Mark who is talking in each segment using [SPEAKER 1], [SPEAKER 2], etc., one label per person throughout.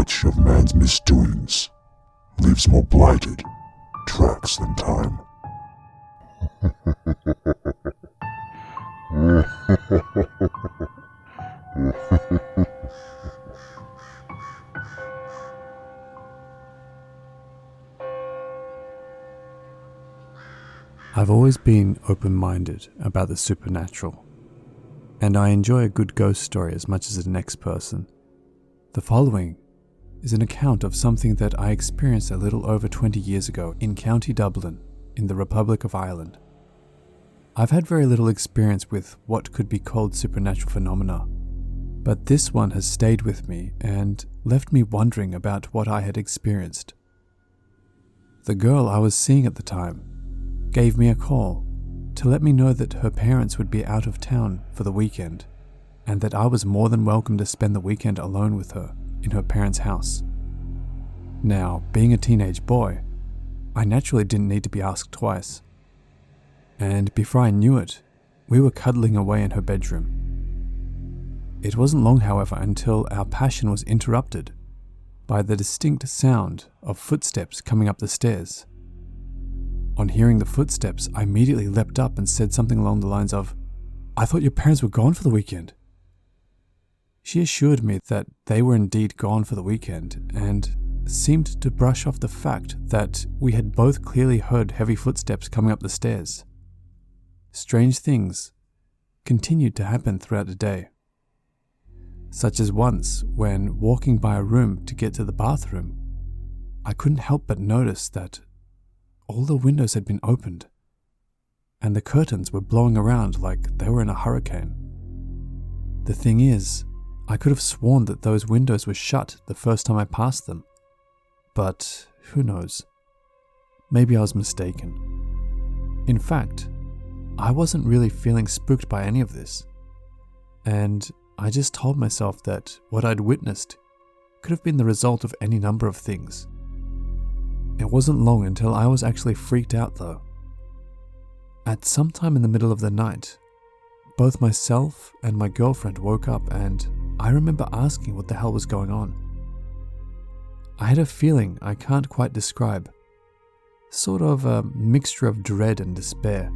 [SPEAKER 1] much of man's misdoings leaves more blighted tracks than time.
[SPEAKER 2] I've always been open-minded about the supernatural, and I enjoy a good ghost story as much as the next person. The following is an account of something that I experienced a little over 20 years ago in County Dublin, in the Republic of Ireland. I've had very little experience with what could be called supernatural phenomena, but this one has stayed with me and left me wondering about what I had experienced. The girl I was seeing at the time gave me a call to let me know that her parents would be out of town for the weekend, and that I was more than welcome to spend the weekend alone with her in her parents' house. Now, being a teenage boy, I naturally didn't need to be asked twice. And before I knew it, we were cuddling away in her bedroom. It wasn't long, however, until our passion was interrupted by the distinct sound of footsteps coming up the stairs. On hearing the footsteps, I immediately leapt up and said something along the lines of, "I thought your parents were gone for the weekend." She assured me that they were indeed gone for the weekend and seemed to brush off the fact that we had both clearly heard heavy footsteps coming up the stairs. Strange things continued to happen throughout the day, such as once when walking by a room to get to the bathroom, I couldn't help but notice that all the windows had been opened and the curtains were blowing around like they were in a hurricane. The thing is, I could have sworn that those windows were shut the first time I passed them, but who knows? Maybe I was mistaken. In fact, I wasn't really feeling spooked by any of this, and I just told myself that what I'd witnessed could have been the result of any number of things. It wasn't long until I was actually freaked out though. At some time in the middle of the night, both myself and my girlfriend woke up, and I remember asking what the hell was going on. I had a feeling I can't quite describe, sort of a mixture of dread and despair,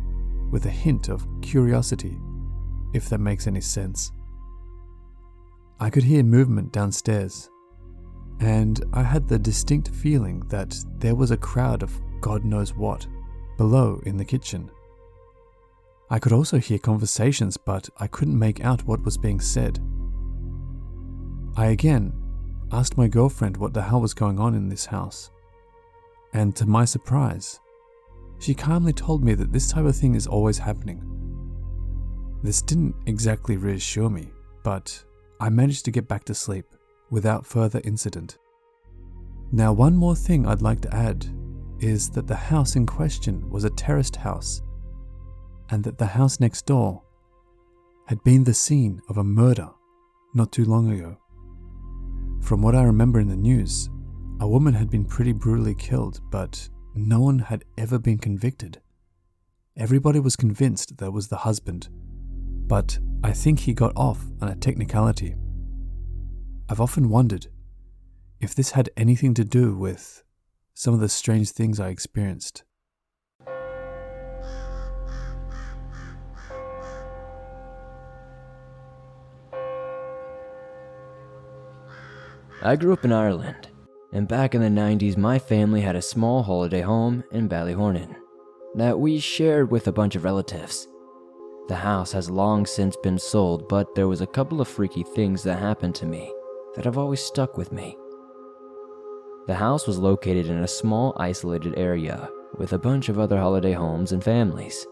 [SPEAKER 2] with a hint of curiosity, if that makes any sense. I could hear movement downstairs, and I had the distinct feeling that there was a crowd of God knows what below in the kitchen. I could also hear conversations, but I couldn't make out what was being said. I again asked my girlfriend what the hell was going on in this house, and to my surprise, she calmly told me that this type of thing is always happening. This didn't exactly reassure me, but I managed to get back to sleep without further incident. Now, one more thing I'd like to add is that the house in question was a terraced house, and that the house next door had been the scene of a murder not too long ago. From what I remember in the news, a woman had been pretty brutally killed, but no one had ever been convicted. Everybody was convinced that it was the husband, but I think he got off on a technicality. I've often wondered if this had anything to do with some of the strange things I experienced.
[SPEAKER 3] I grew up in Ireland, and back in the 90s my family had a small holiday home in Ballyhornan that we shared with a bunch of relatives. The house has long since been sold, but there was a couple of freaky things that happened to me that have always stuck with me. The house was located in a small isolated area with a bunch of other holiday homes and families.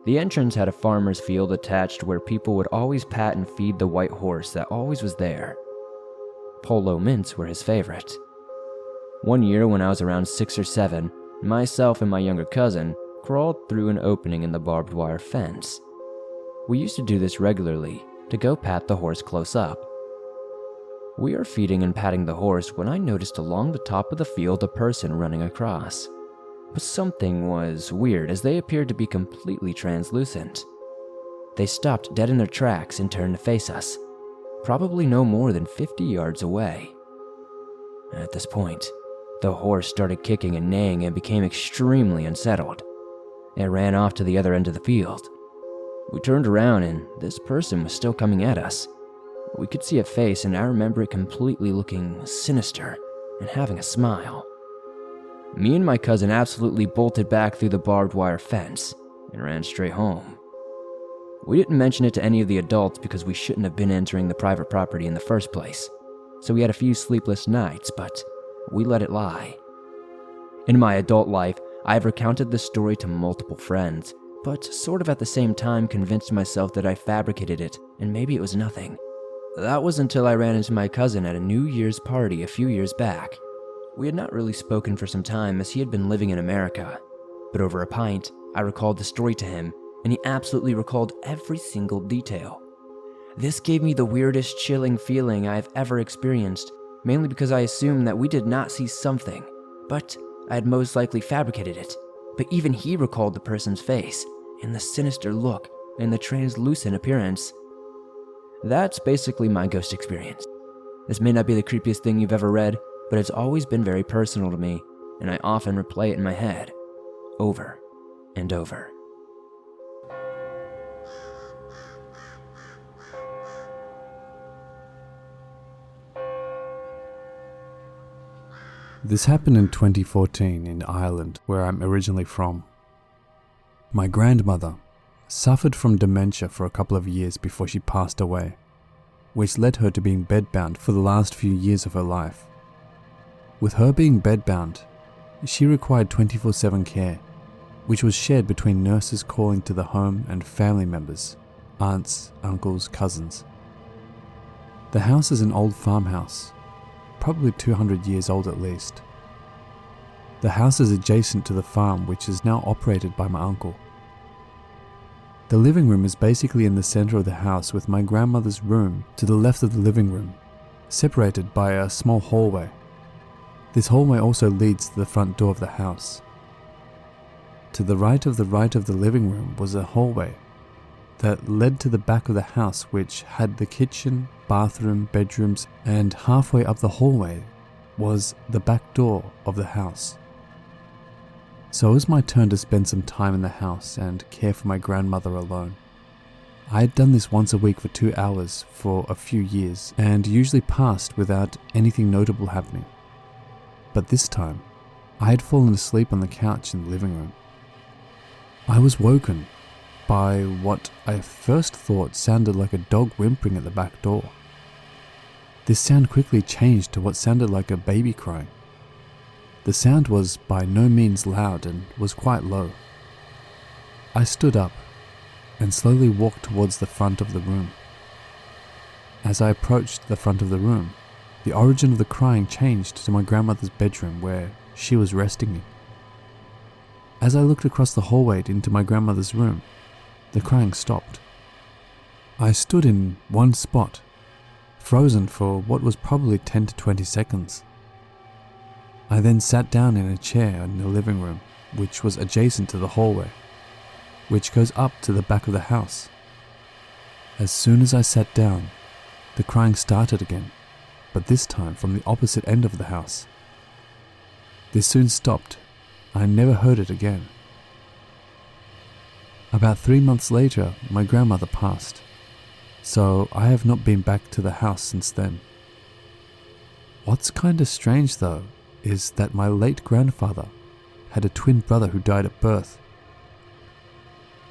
[SPEAKER 3] The entrance had a farmer's field attached where people would always pat and feed the white horse that always was there. Polo mints were his favorite. One year when I was around 6 or 7, myself and my younger cousin crawled through an opening in the barbed wire fence. We used to do this regularly to go pat the horse close up. We are feeding and patting the horse when I noticed along the top of the field a person running across. But something was weird as they appeared to be completely translucent. They stopped dead in their tracks and turned to face us, probably no more than 50 yards away. At this point, the horse started kicking and neighing and became extremely unsettled. It ran off to the other end of the field. We turned around and this person was still coming at us. We could see a face, and I remember it completely looking sinister and having a smile. Me and my cousin absolutely bolted back through the barbed wire fence and ran straight home. We didn't mention it to any of the adults because we shouldn't have been entering the private property in the first place, so we had a few sleepless nights, but we let it lie. In my adult life, I have recounted this story to multiple friends, but sort of at the same time convinced myself that I fabricated it and maybe it was nothing. That was until I ran into my cousin at a New Year's party a few years back. We had not really spoken for some time as he had been living in America, but over a pint, I recalled the story to him, and he absolutely recalled every single detail. This gave me the weirdest chilling feeling I have ever experienced, mainly because I assumed that we did not see something, but I had most likely fabricated it. But even he recalled the person's face, and the sinister look, and the translucent appearance. That's basically my ghost experience. This may not be the creepiest thing you've ever read, but it's always been very personal to me, and I often replay it in my head, over and over.
[SPEAKER 2] This happened in 2014 in Ireland, where I'm originally from. My grandmother suffered from dementia for a couple of years before she passed away, which led her to being bedbound for the last few years of her life. With her being bedbound, she required 24/7 care, which was shared between nurses calling to the home and family members, aunts, uncles, cousins. The house is an old farmhouse, probably 200 years old at least. The house is adjacent to the farm, which is now operated by my uncle. The living room is basically in the center of the house, with my grandmother's room to the left of the living room, separated by a small hallway. This hallway also leads to the front door of the house. To the right of the living room was a hallway that led to the back of the house, which had the kitchen, bathroom, bedrooms, and halfway up the hallway was the back door of the house. So it was my turn to spend some time in the house and care for my grandmother alone. I had done this once a week for 2 hours for a few years, and usually passed without anything notable happening. But this time, I had fallen asleep on the couch in the living room. I was woken by what I first thought sounded like a dog whimpering at the back door. This sound quickly changed to what sounded like a baby crying. The sound was by no means loud and was quite low. I stood up and slowly walked towards the front of the room. As I approached the front of the room, the origin of the crying changed to my grandmother's bedroom, where she was resting in. As I looked across the hallway into my grandmother's room, the crying stopped. I stood in one spot, frozen for what was probably 10 to 20 seconds. I then sat down in a chair in the living room, which was adjacent to the hallway, which goes up to the back of the house. As soon as I sat down, the crying started again, but this time from the opposite end of the house. This soon stopped. I never heard it again. About 3 months later, my grandmother passed, so I have not been back to the house since then. What's kinda strange though, is that my late grandfather had a twin brother who died at birth.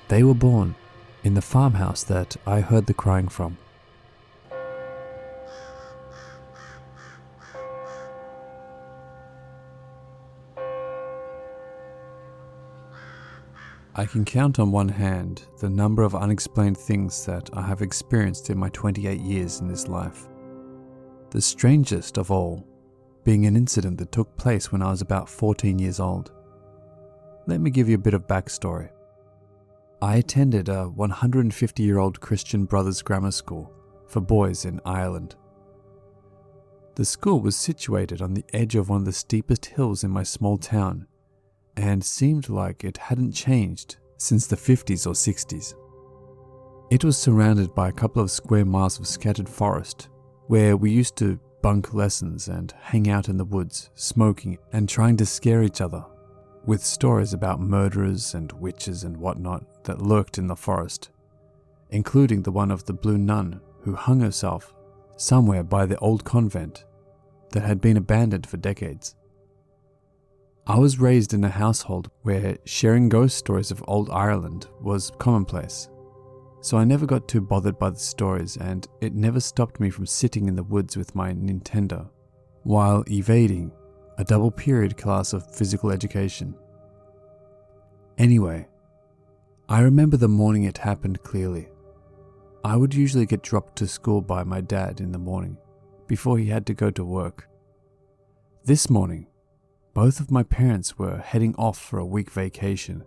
[SPEAKER 2] They were born in the farmhouse that I heard the crying from. I can count on one hand the number of unexplained things that I have experienced in my 28 years in this life. The strangest of all being an incident that took place when I was about 14 years old. Let me give you a bit of backstory. I attended a 150-year-old Christian Brothers grammar school for boys in Ireland. The school was situated on the edge of one of the steepest hills in my small town, and seemed like it hadn't changed since the 50s or 60s. It was surrounded by a couple of square miles of scattered forest, where we used to bunk lessons and hang out in the woods, smoking and trying to scare each other with stories about murderers and witches and whatnot that lurked in the forest, including the one of the blue nun who hung herself somewhere by the old convent that had been abandoned for decades. I was raised in a household where sharing ghost stories of old Ireland was commonplace, so I never got too bothered by the stories, and it never stopped me from sitting in the woods with my Nintendo while evading a double period class of physical education. Anyway, I remember the morning it happened clearly. I would usually get dropped to school by my dad in the morning before he had to go to work. This morning, both of my parents were heading off for a week vacation,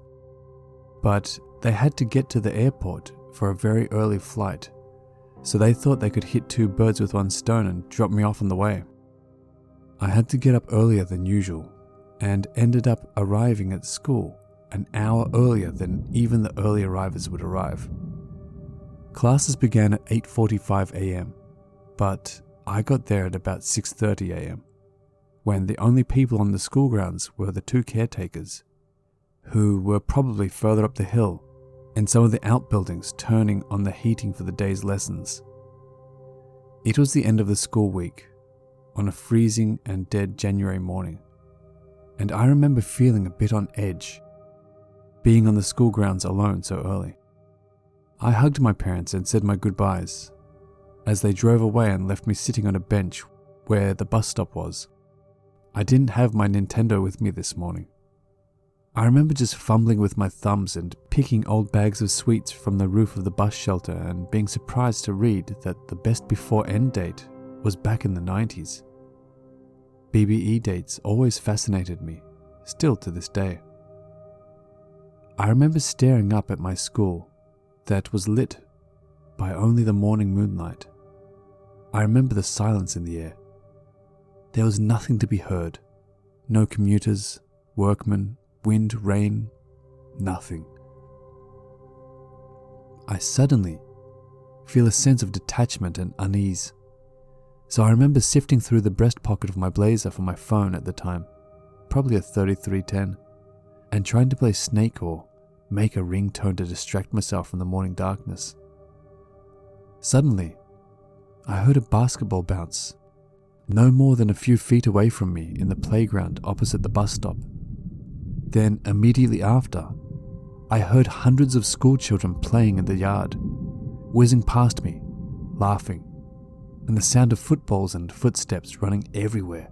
[SPEAKER 2] but they had to get to the airport for a very early flight, so they thought they could hit two birds with one stone and drop me off on the way. I had to get up earlier than usual and ended up arriving at school an hour earlier than even the early arrivers would arrive. Classes began at 8:45 a.m, but I got there at about 6:30 a.m, when the only people on the school grounds were the two caretakers, who were probably further up the hill in some of the outbuildings turning on the heating for the day's lessons. It was the end of the school week, on a freezing and dead January morning, and I remember feeling a bit on edge, being on the school grounds alone so early. I hugged my parents and said my goodbyes as they drove away and left me sitting on a bench where the bus stop was. I didn't have my Nintendo with me this morning. I remember just fumbling with my thumbs and picking old bags of sweets from the roof of the bus shelter and being surprised to read that the best before end date was back in the 90s. BBE dates always fascinated me, still to this day. I remember staring up at my school that was lit by only the morning moonlight. I remember the silence in the air. There was nothing to be heard. No commuters, workmen, wind, rain, nothing. I suddenly feel a sense of detachment and unease. So I remember sifting through the breast pocket of my blazer for my phone at the time, probably a 3310, and trying to play Snake or make a ringtone to distract myself from the morning darkness. Suddenly, I heard a basketball bounce, no more than a few feet away from me in the playground opposite the bus stop. Then, immediately after, I heard hundreds of school children playing in the yard, whizzing past me, laughing, and the sound of footballs and footsteps running everywhere.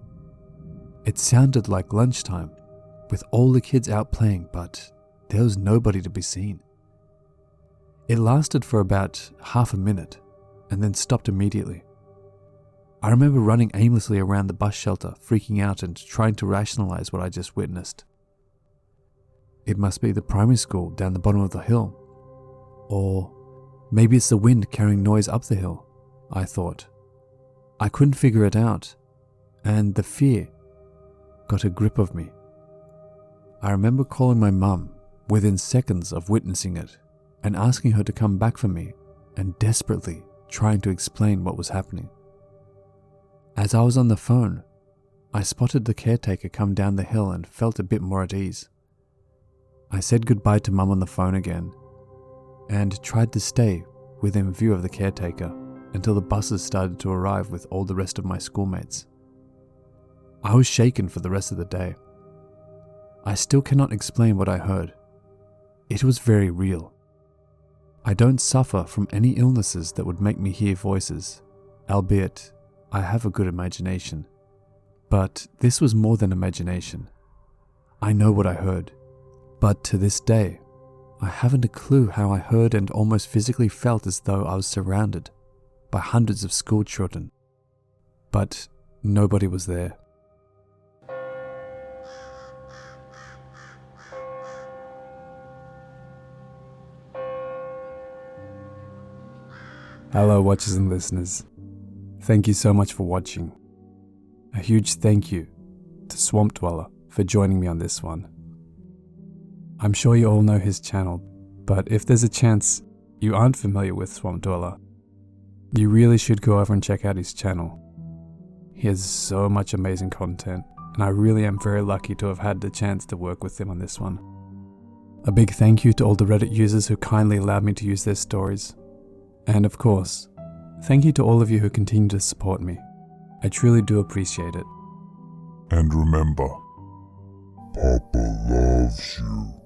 [SPEAKER 2] It sounded like lunchtime, with all the kids out playing, but there was nobody to be seen. It lasted for about half a minute, and then stopped immediately. I remember running aimlessly around the bus shelter, freaking out and trying to rationalize what I just witnessed. It must be the primary school down the bottom of the hill. Or maybe it's the wind carrying noise up the hill, I thought. I couldn't figure it out, and the fear got a grip of me. I remember calling my mum within seconds of witnessing it and asking her to come back for me and desperately trying to explain what was happening. As I was on the phone, I spotted the caretaker come down the hill and felt a bit more at ease. I said goodbye to Mum on the phone again and tried to stay within view of the caretaker until the buses started to arrive with all the rest of my schoolmates. I was shaken for the rest of the day. I still cannot explain what I heard. It was very real. I don't suffer from any illnesses that would make me hear voices, albeit I have a good imagination. But this was more than imagination. I know what I heard, but to this day, I haven't a clue how I heard and almost physically felt as though I was surrounded by hundreds of school children. But nobody was there. Hello watchers and listeners. Thank you so much for watching. A huge thank you to Swamp Dweller for joining me on this one. I'm sure you all know his channel, but if there's a chance you aren't familiar with Swamp Dweller, you really should go over and check out his channel. He has so much amazing content, and I really am very lucky to have had the chance to work with him on this one. A big thank you to all the Reddit users who kindly allowed me to use their stories. And of course, thank you to all of you who continue to support me. I truly do appreciate it.
[SPEAKER 1] And remember, Papa loves you.